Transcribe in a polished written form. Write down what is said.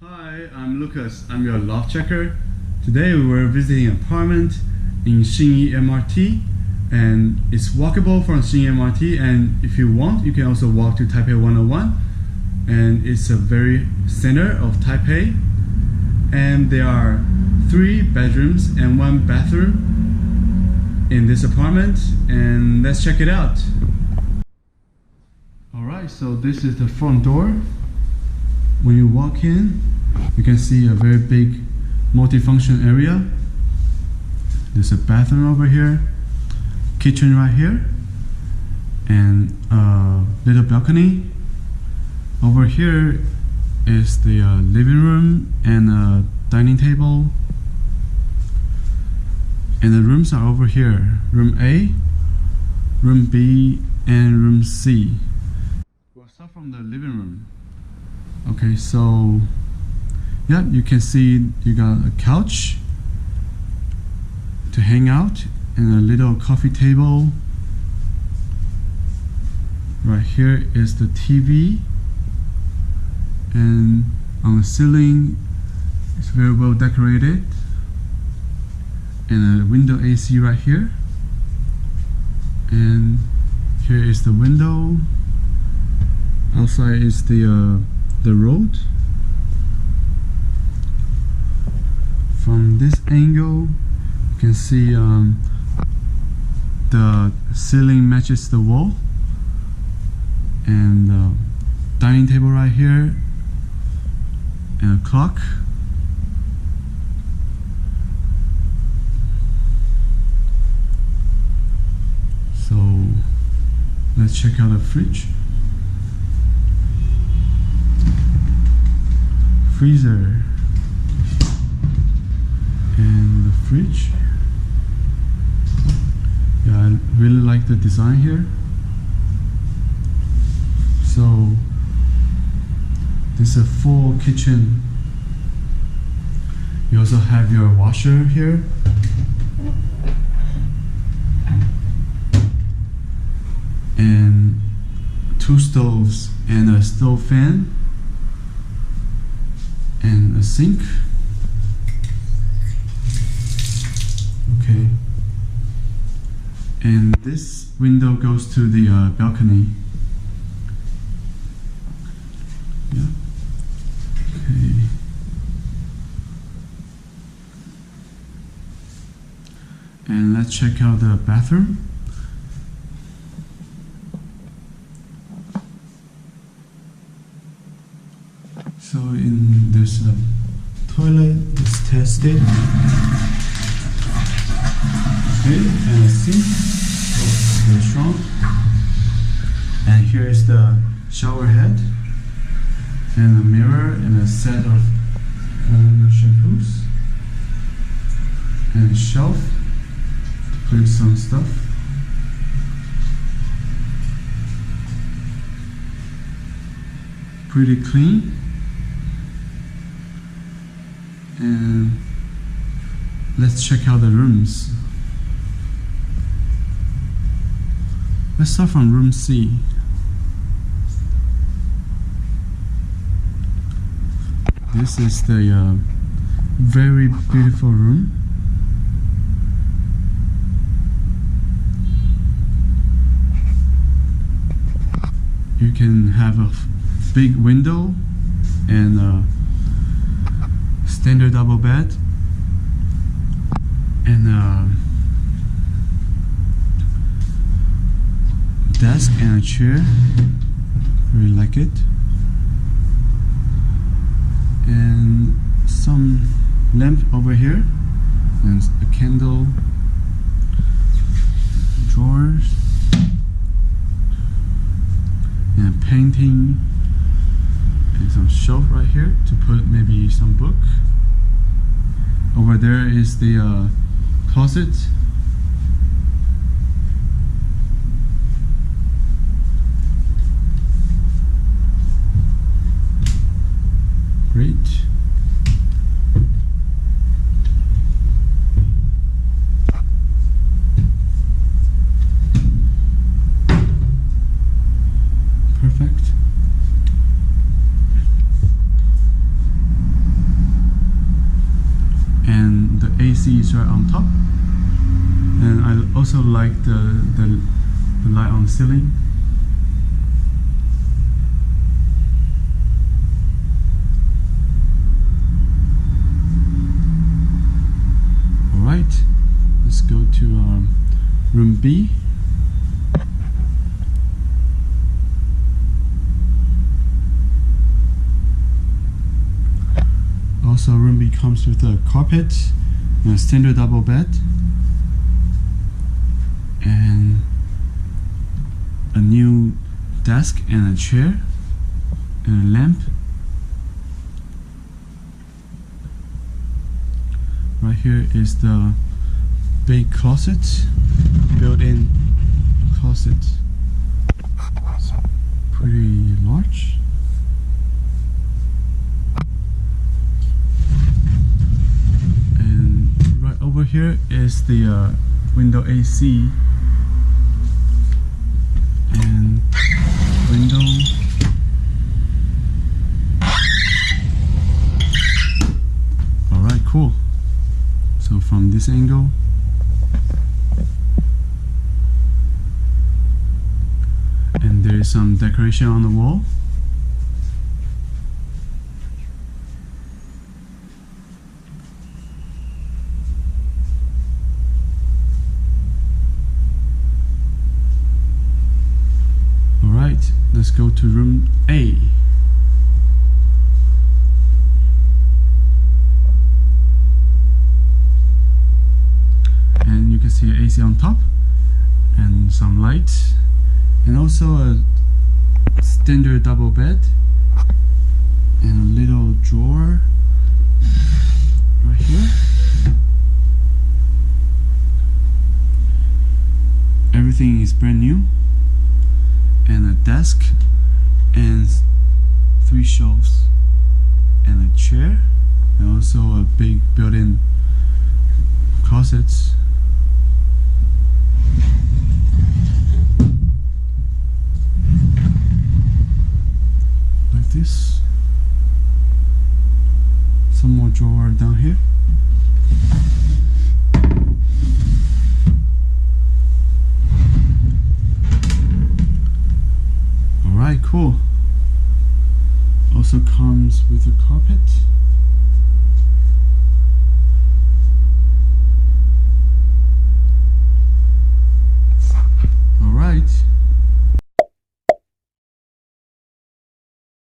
Hi, I'm Lucas. I'm your loft checker. Today we're visiting an apartment in Xinyi MRT, and it's walkable from Xinyi MRT, and if you want you can also walk to Taipei 101, and it's a very center of Taipei, and there are 3 bedrooms and 1 bathroom in this apartment, and let's check it out. Alright, so this is the front door. When you walk in, you can see a very big multifunction area. There's a bathroom over here, kitchen right here, and a little balcony. Over here is the living room and a dining table. And the rooms are over here. Room A, room B, and room C. We'll start from the living room. Okay, so yeah, you can see you got a couch to hang out and a little coffee table. Right here is the TV, and on the ceiling it's very well decorated, and a window AC right here, and here is the window. Outside is the road. From this angle you can see the ceiling matches the wall, and the dining table right here, and a clock. So let's check out the fridge. Freezer and the fridge. Yeah, I really like the design here. So this is a full kitchen. You also have your washer here, and 2 stoves and a stove fan, and a sink. Okay, and this window goes to the balcony. Yeah. Okay. And let's check out the bathroom. So in this toilet is tested. Okay, and a sink, very strong. And here is the shower head, and a mirror, and a set of shampoos, and a shelf to put some stuff. Pretty clean. And let's check out the rooms. Let's start from room C. This is the very beautiful room. You can have a big window and a standard double bed, and a desk and a chair. Really like it. And some lamp over here, and a candle, drawers, and a painting, and some shelf right here to put maybe some book. Over there is the closet. Great. Perfect. also like the light on the ceiling. Alright, let's go to room B. Also, room B comes with a carpet and a standard double bed and a new desk and a chair and a lamp. Right here is the big closet, built-in closet. It's pretty large. And right over here is the window AC and window. Alright, cool. So from this angle, and there is some decoration on the wall. Alright, let's go to room A. And you can see an AC on top and some lights, and also a standard double bed and a little drawer right here. Everything is brand new, and a desk and 3 shelves and a chair, and also a big built-in closets. Like this. Some more drawer down here. Alright, cool. Also comes with a carpet.